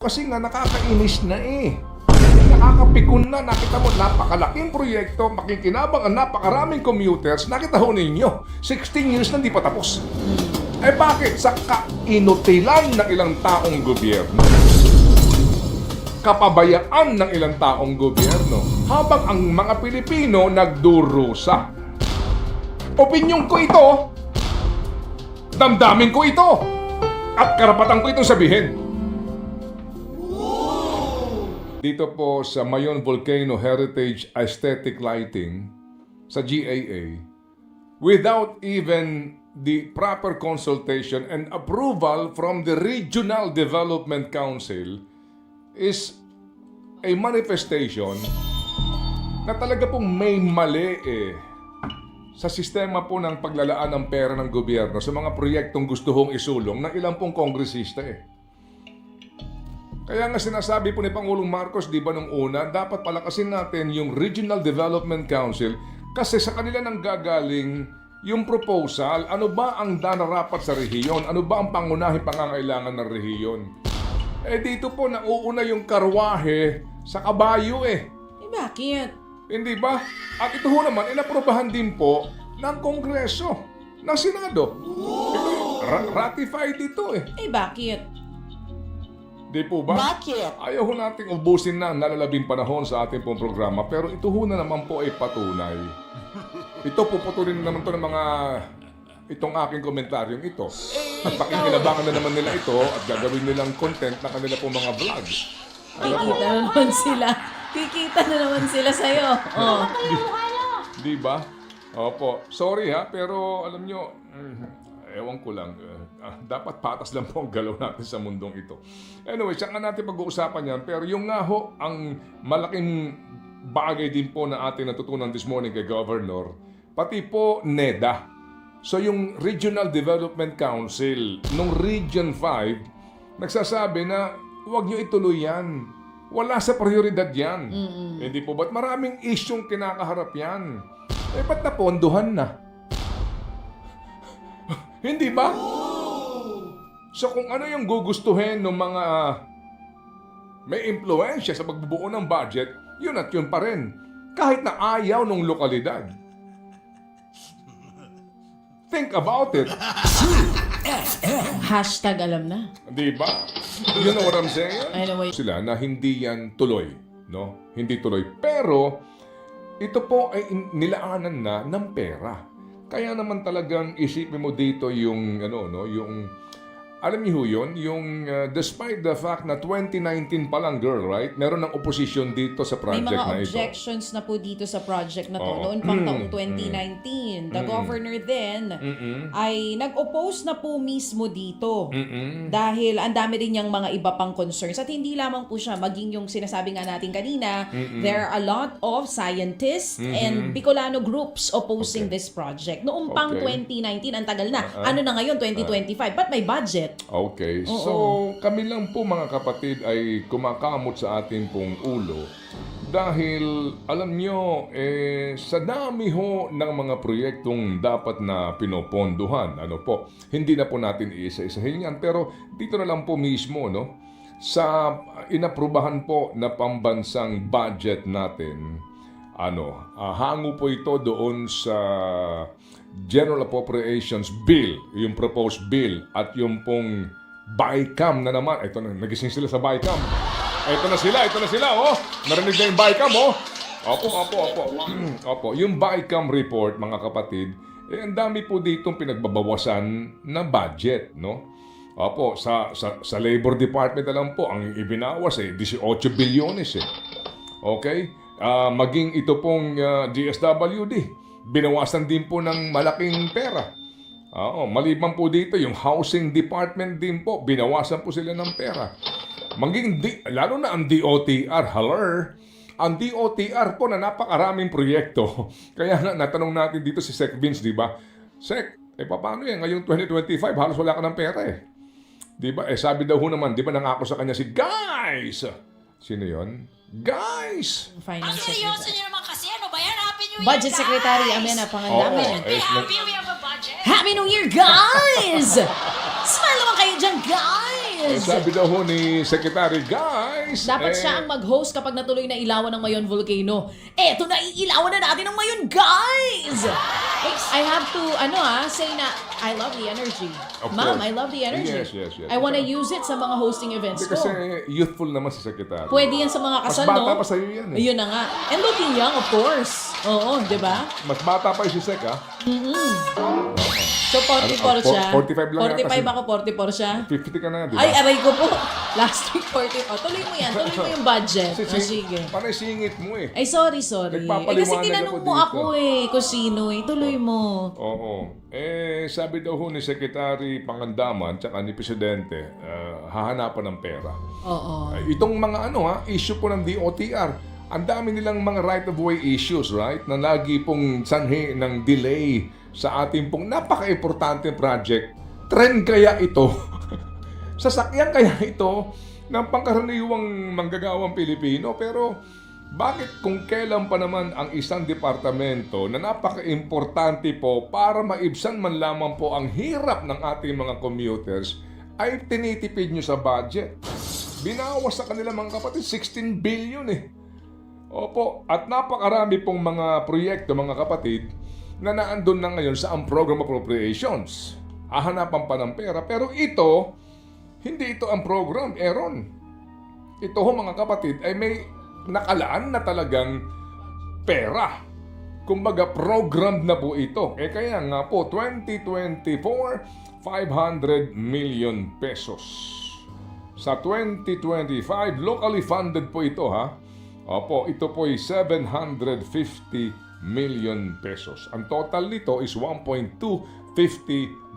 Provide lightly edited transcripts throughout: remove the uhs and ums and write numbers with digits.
Kasi nga nakakainis na eh. Nakakapikon na, nakita mo, napakalaking proyekto, makikinabang ang napakaraming commuters. Nakita ho ninyo, 16 years na di pa tapos. Eh bakit? Sa kainutilan ng ilang taong gobyerno, kapabayaan ng ilang taong gobyerno, habang ang mga Pilipino nagdurusa. Opinyon ko ito, damdamin ko ito, at karapatan ko itong sabihin. Dito po sa Mayon Volcano Heritage Aesthetic Lighting sa GAA, without even the proper consultation and approval from the Regional Development Council, is a manifestation na talaga pong may mali sa sistema po ng paglalaan ng pera ng gobyerno sa mga proyektong gusto hong isulong ng ilang pong kongresista Kaya nga sinasabi po ni Pangulong Marcos, di ba nung una, dapat palakasin natin yung Regional Development Council kasi sa kanila nang gagaling yung proposal, ano ba ang nararapat sa rehiyon? Ano ba ang pangunahing pangangailangan ng rehiyon? Dito po nauuna yung karwahe sa kabayo Bakit? Hindi ba? At ito ho naman, inaprobahan din po ng Kongreso, ng Senado. Ito, ratified ito Bakit? Di po ba? Bakit? Ayaw ho nating ubusin na nalalabing panahon sa ating pong programa, pero ito ho na naman po ay patunay. Ito, puputulin na naman to ng mga itong aking komentaryong ito. At pakikinabangan na naman nila ito at gagawin nilang content na kanila pong mga vlog. Kikita na naman sila. Kikita na naman sila sa'yo. Oh. Di ba? Opo. Sorry ha, pero alam nyo, ewan ko lang. Dapat patas lang po ang galaw natin sa mundong ito. Anyway, siya nga natin pag-uusapan yan. Pero yung nga ho, ang malaking bagay din po na ating natutunan this morning kay Governor, pati po NEDA. So yung Regional Development Council nung Region 5, nagsasabi na huwag nyo ituloy yan. Wala sa prioridad yan. Hindi po ba't maraming isyong kinakaharap yan? Ba't napondohan na? Hindi ba? So kung ano yung gugustuhin ng mga may impluensya sa pagbubuo ng budget, yun at yun pa rin. Kahit na ayaw ng lokalidad. Think about it. Hashtag alam na. Di ba? You know what I'm saying? Anyway. Sila na hindi yan tuloy. No? Hindi tuloy. Pero, ito po ay nilaanan na ng pera. Kaya naman talagang isipin mo dito yung, yung, alam niyo yun, yung despite the fact na 2019 pa lang, girl, right? Meron ng opposition dito sa project May na mga ito. objections na po dito sa project na to. Oo. Noon pang taong 2019, the governor then ay nag-oppose na po mismo dito. Dahil ang dami rin niyang mga iba pang concerns. At hindi lamang po siya, maging yung sinasabi nga natin kanina, there are a lot of scientists and Bicolano groups opposing this project. Noong pang 2019, ang tagal na. Ano na ngayon, 2025? Ba't may budget? Okay. So, kami lang po mga kapatid ay kumakamot sa ating pong ulo dahil alam nyo, sa dami ho ng mga proyektong dapat na pinoponduhan, hindi na po natin iisa-isahin yan. Pero dito na lang po mismo, sa inaprubahan po na pambansang budget natin, hango po ito doon sa General Appropriations Bill, yung proposed bill, at yung pong BICAM na naman. Ito na, nagising sila sa BICAM. Ito na sila, oh. Narinig na yung BICAM, oh. Opo. Yung BICAM report, mga kapatid, ang dami po ditong pinagbabawasan na budget, Opo, sa Labor Department na lang po, ang ibinawas 18 bilyones Okay? Maging ito pong DSWD, binawasan din po ng malaking pera. Maliban po dito, yung Housing Department din po, binawasan po sila ng pera. Lalo na ang DOTR, ang DOTR po na napakaraming proyekto. Kaya nga, natanong natin dito si Sec Vince, di ba? Sec, paano yan? Ngayong 2025, halos wala ka ng pera Di ba? Sabi daw ho naman, di ba nangako sa kanya si Guys? Sino yon? Guys! Finance seryoso Secretary. nyo naman kasi. Ano ba yan? Happy New Year, Budget guys! Secretary Amena Pangandaman. Happy, we have a budget. Happy New Year, guys! Smile naman kayo dyan, guys! guys! Sabi daw ho ni Secretary, guys, Dapat siya ang mag-host kapag natuloy na ilawan ng Mayon Volcano. Eto na, iilawan na natin ng Mayon, guys! I have to, say na, I love the energy. Of Ma'am, course. I love the energy. Yes. I wanna use it sa mga hosting events Hindi ko. kasi youthful naman si Secretary. Pwede yan sa mga Mas kasal, bata no? pa sa'yo yan eh. Ayun na nga. And looking young, of course. Oo, di ba? Mas bata pa yung si Sec, ha? So, 44 siya. 45 lang yata 45 ako, 44 siya. 50 ka na, di ba? Ay, aray ko po. Last week, 44. Tuloy mo yan. Tuloy mo yung budget. Sige. Panay singit mo eh. Ay, sorry. Kasi Nagpapaliwanag tinanong ako mo dito. ako kung sino Tuloy mo. Oo. Sabi daw ho ni Secretary Pangandaman tsaka ni Presidente, hahanapan ng pera. Oo. Itong mga issue po ng DOTR, ang dami nilang mga right-of-way issues, right? Na lagi pong sanhi ng delay sa ating pong napaka-importante project. Trend kaya ito? Sasakyan kaya ito ng pangkaraniwang manggagawang Pilipino? Pero bakit kung kailan pa naman ang isang departamento na napaka-importante po para maibsan man lamang po ang hirap ng ating mga commuters ay tinitipid nyo sa budget? Binawas sa kanila mga kapatid, 16 billion eh. Opo, at napakarami pong mga proyekto mga kapatid na naandun na ngayon sa ang program appropriations. Hahanapan pa ng pera. Pero ito, hindi ito ang program, Aaron. Ito ho mga kapatid ay may nakalaan na talagang pera. Kumbaga, programmed na po ito. Kaya nga po, 2024, 500 million pesos. Sa 2025, locally funded po ito ha. Opo, ito po ay 750 million pesos. Ang total nito is 1.250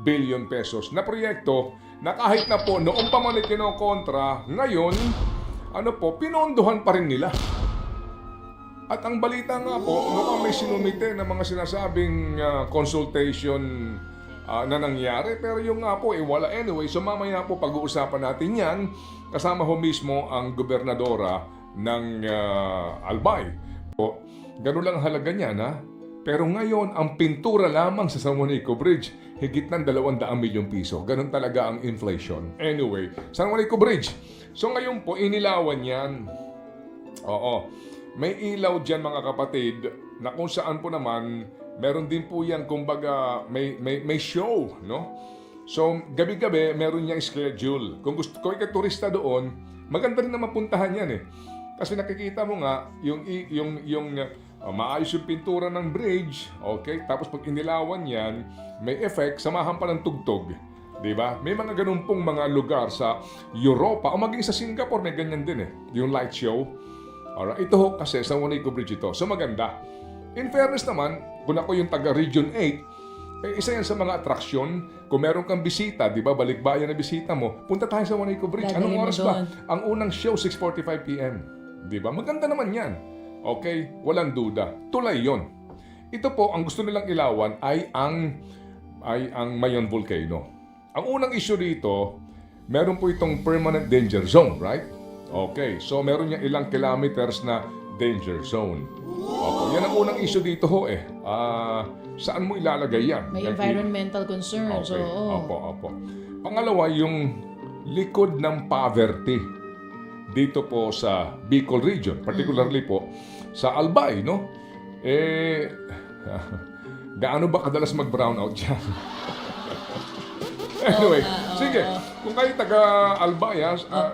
billion pesos na proyekto na kahit na po noong pa man kinokontra, ngayon, pinondohan pa rin nila. At ang balita nga po, noong may sinumite ng mga sinasabing consultation na nangyari, pero yung nga po, wala. Anyway, so mamaya po pag-uusapan natin yan, kasama ho mismo ang gobernadora ng Albay. Ganun lang ang halaga niyan, ha? Pero ngayon, ang pintura lamang sa San Juanico Bridge, higit ng 200 milyong piso. Ganun talaga ang inflation. Anyway, San Juanico Bridge. So ngayon po, inilawan yan. Oo. May ilaw dyan mga kapatid, na kung saan po naman, meron din po yan, kumbaga, may show, no? So, gabi-gabi, meron niyang schedule. Kung gusto ko turista doon, maganda rin na mapuntahan yan eh. Kasi nakikita mo nga, yung maayos yung pintura ng bridge, okay? Tapos pag inilawan yan, may effect, samahan pa ng tugtog. Diba? May mga ganun pong mga lugar sa Europa, o maging sa Singapore, may ganyan din eh. Yung light show. Alright, ito ho kasi sa Juanico Bridge ito. So maganda. In fairness naman, kung ako yung taga Region 8, isa yan sa mga atraksyon. Kung meron kang bisita, di ba, balikbayan na bisita mo, punta tayo sa Juanico Bridge. Anong oras ba? Ang unang show, 6:45 p.m. Di ba? Maganda naman yan. Okay? Walang duda. Tulay yon. Ito po, ang gusto nilang ilawan ay ang Mayon Volcano. Ang unang issue dito, meron po itong permanent danger zone, right? Okay. So, meron niya ilang kilometers na danger zone. Okay. Yan ang unang issue dito ho eh. Saan mo ilalagay yan? May environmental concerns. Okay. Oo. Opo. Pangalawa, yung likod ng poverty dito po sa Bicol region, particularly po sa Albay, no? Gaano ba kadalas mag-brownout dyan? Anyway, sige. Kung kayo taga Albay,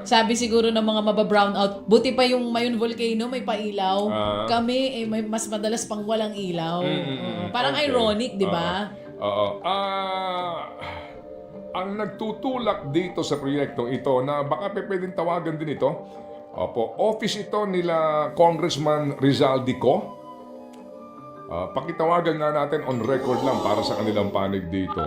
Sabi siguro ng mga mababrown out, buti pa yung Mayon Volcano may pailaw. Kami may mas madalas pang walang ilaw. Parang okay. Ironic, di ba? Ang nagtutulak dito sa proyektong ito na baka pwedeng tawagan din ito, office ito nila Congressman Rizaldi Co. Pakitawagan nga natin on record lang para sa kanilang panig dito.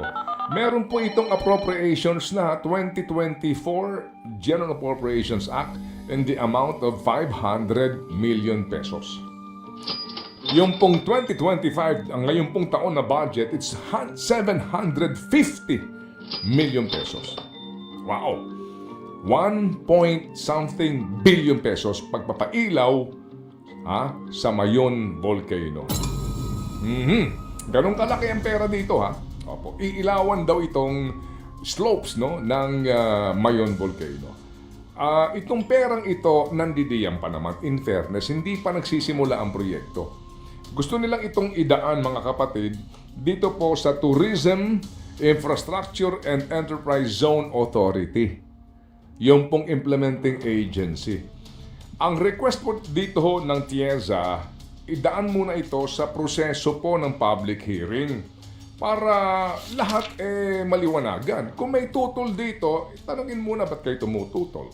Meron po itong appropriations na 2024 General Appropriations Act in the amount of 500 million pesos. Yung pong 2025, ang ngayon pong taon na budget, it's 750 million pesos. Wow! 1-point-something billion pesos pagpapailaw sa Mayon Volcano. Ganun kalaki ang pera dito ha. Opo. Iilawan daw itong slopes no ng Mayon Volcano. Itong perang ito nandidiyan pa naman. In fairness, hindi pa nagsisimula ang proyekto. Gusto nilang itong idaan mga kapatid dito po sa Tourism, Infrastructure and Enterprise Zone Authority. Yung pong implementing agency. Ang request po dito ho ng TIEZA, idaan muna ito sa proseso po ng public hearing para lahat maliwanagan. Kung may tutol dito, tanungin muna ba't kayo tumututol?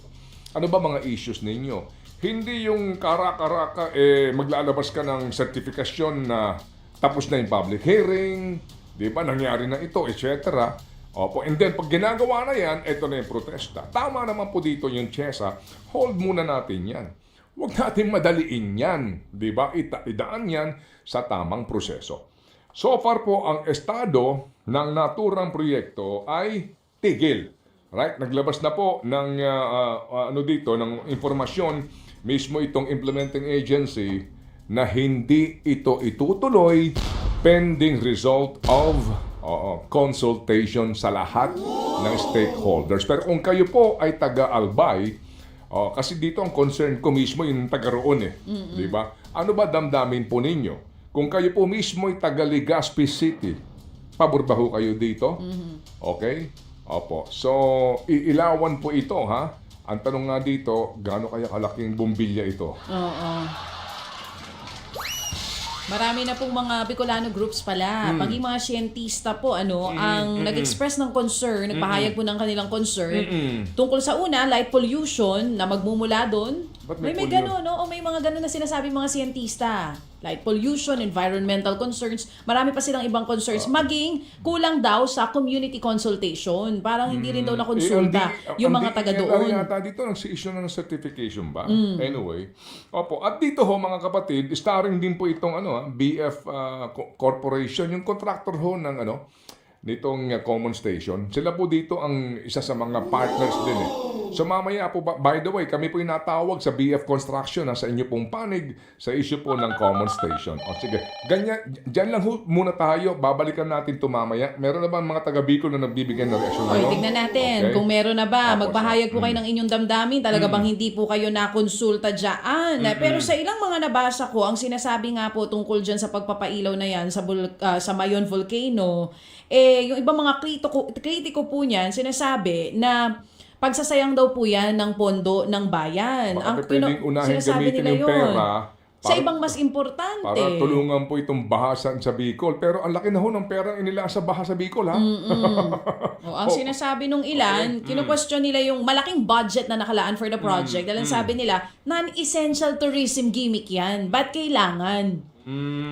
Ano ba mga issues ninyo? Hindi yung karaka-raka maglalabas ka ng sertifikasyon na tapos na yung public hearing, di ba, nangyari na ito, etc. Opo, and then pag ginagawa na yan, ito na yung protesta. Tama naman po dito yung TIEZA, hold muna natin yan. Huwag natin madaliin yan, di ba? Idaan yan sa tamang proseso. So far po, ang estado ng naturang proyekto ay tigil. Right? Naglabas na po ng ng impormasyon mismo itong implementing agency na hindi ito itutuloy pending result of consultation sa lahat ng stakeholders. Pero kung kayo po ay taga-Albay, kasi dito ang concern ko mismo yung taga-roon di ba? Ano ba damdamin po ninyo? Kung kayo po mismo ay taga-Legazpi City, pabor ba ho kayo dito? Okay? Opo. So, iilawan po ito, ha? Ang tanong nga dito, gaano kaya kalaking bumbilya ito? Oo. Marami na pong mga Bicolano groups pala. Paging mga siyentista po, ang nag-express ng concern, nagpahayag po ng kanilang concern tungkol sa una, light pollution na magmumula doon. Ba't May may gano'n, no? O may mga gano'n na sinasabi mga siyentista. Light pollution, environmental concerns, marami pa silang ibang concerns. Maging kulang daw sa community consultation. Parang hindi rin daw nakonsulta yung mga taga doon. Yata dito nagsi-issue na ng certification ba? Anyway. Opo. At dito ho mga kapatid, starring din po itong BF Corporation, yung contractor ho ng nitong common station. Sila po dito ang isa sa mga partners din So mamaya po, by the way, kami po yung natawag sa BF Construction sa inyo pong panig sa issue po ng common station. O sige, ganyan, dyan lang muna tayo. Babalikan natin ito mamaya. Meron na ba mga taga Bicol na nagbibigay ng reaksyon? Okay, tignan natin kung meron na ba. Magbahayag po kayo ng inyong damdamin. Talaga bang hindi po kayo nakonsulta dyan? Pero sa ilang mga nabasa ko, ang sinasabi nga po tungkol dyan sa pagpapailaw na yan sa Mayon Volcano, yung ibang mga kritiko po niyan, sinasabi na pagsasayang daw po yan ng pondo ng bayan. Baka pwedeng unahin gamitin yung pera sa ibang mas importante. para tulungan po itong bahasan sa Bicol. Pero ang laki na ho ng pera inila sa baha sa Bicol, ha? Ang sinasabi nung ilan, kinu-question nila yung malaking budget na nakalaan for the project. Dahil sabi nila, non-essential tourism gimmick yan. Ba't kailangan?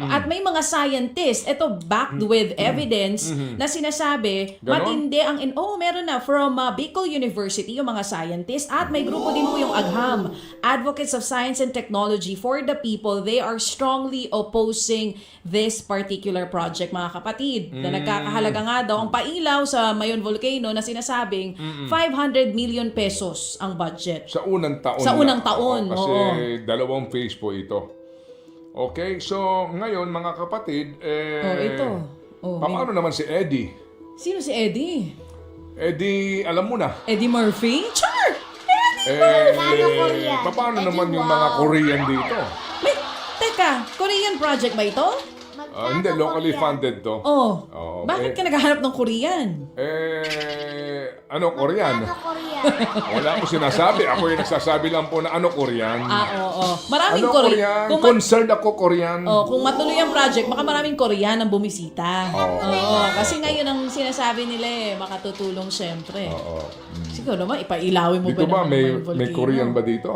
At may mga scientists, ito backed with evidence na sinasabi, Ganon? matindi ang meron na from Bicol University yung mga scientists at may grupo din po yung AGHAM, Advocates of Science and Technology for the People. They are strongly opposing this particular project, mga kapatid. Na nagkakahalaga nga daw ang pailaw sa Mayon Volcano na sinasabing 500 million pesos ang budget. Sa unang taon. Sa unang taon, Kasi oo. dalawang phase po ito. Okay, so ngayon mga kapatid, ito. paano naman si Eddie? Sino si Eddie? Eddie, alam mo na. Eddie Murphy? Char! Korean? Paano Eddie, naman yung wow. mga Korean dito? Teka, Korean project ba ito? Hindi, locally funded to. Oo, Bakit ka naghahanap ng Korean? Korean? Korean? Wala ko sinasabi. Ako yung nagsasabi lang po na Korean. Oo. Maraming Korean? Concerned ako Korean. kung matuloy ang project, baka maraming Korean ang bumisita. Oo, kasi ngayon ang sinasabi nila makatutulong syempre. Siguro naman, ipailawin mo Dito ba ba, naman may volcano? Korean ba dito?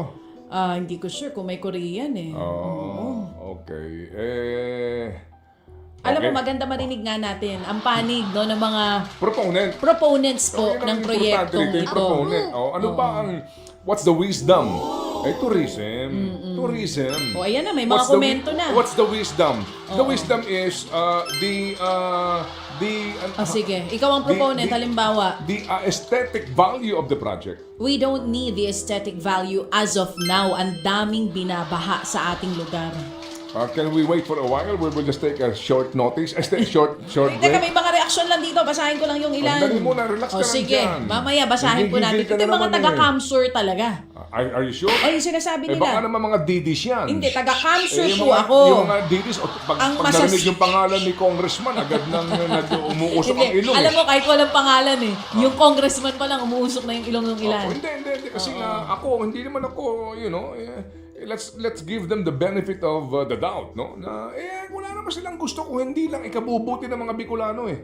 Hindi ko sure kung may Korean Okay. Alam mo, maganda marinig nga natin ang panig ng mga proponents po Yun ang ng importante proyektong dito, yung ito. proponent. Ano ba ang, what's the wisdom? Tourism. Tourism. Ayan na, may mga komento na. What's the wisdom? The wisdom is Sige, ikaw ang proponent, halimbawa. the aesthetic value of the project. We don't need the aesthetic value as of now. Ang daming binabaha sa ating lugar. Can we wait for a while? We will just take a short notice. Short break. Teka, may mga reaction lang dito. Basahin ko lang yung ilan. Dali muna, relax ka lang sige. dyan. Mamaya, basahin ko natin. Gigigil ka Ito yung na mga naman taga-camsur talaga. Are you sure? O, yung sinasabi Eh baka nila. naman mga didis yan. Hindi, taga-camsur yung po mga, ako. Yung mga didis, pag Ang narinig yung pangalan ni congressman, agad nang umuusok ang Hindi, ilong. alam mo, kahit walang pangalan yung congressman pa lang umuusok na yung ilong ng ilan. Hindi. Kasi nga ako, hindi naman ako, let's give them the benefit of the doubt, no? Na, wala naman silang gusto kung hindi lang ikabubuti ng mga Bicolano eh.